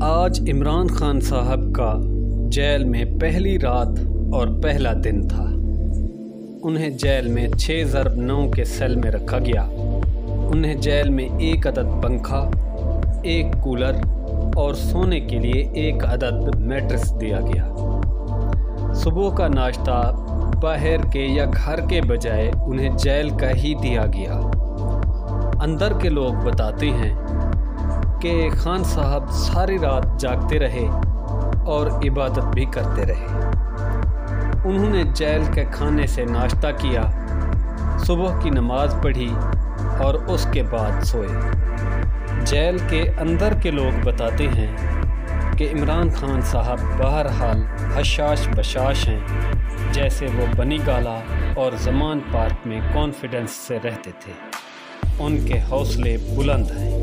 آج عمران خان صاحب کا جیل میں پہلی رات اور پہلا دن تھا۔ انہیں جیل میں 6x9 کے سیل میں رکھا گیا۔ انہیں جیل میں 1 عدد پنکھا، 1 کولر اور سونے کے لیے 1 عدد میٹرس دیا گیا۔ صبح کا ناشتہ باہر کے یا گھر کے بجائے انہیں جیل کا ہی دیا گیا۔ اندر کے لوگ بتاتے ہیں کہ خان صاحب ساری رات جاگتے رہے اور عبادت بھی کرتے رہے۔ انہوں نے جیل کے کھانے سے ناشتہ کیا، صبح کی نماز پڑھی اور اس کے بعد سوئے۔ جیل کے اندر کے لوگ بتاتے ہیں کہ عمران خان صاحب بہرحال حشاش بشاش ہیں، جیسے وہ بنی گالہ اور زمان پارک میں کانفیڈنس سے رہتے تھے۔ ان کے حوصلے بلند ہیں۔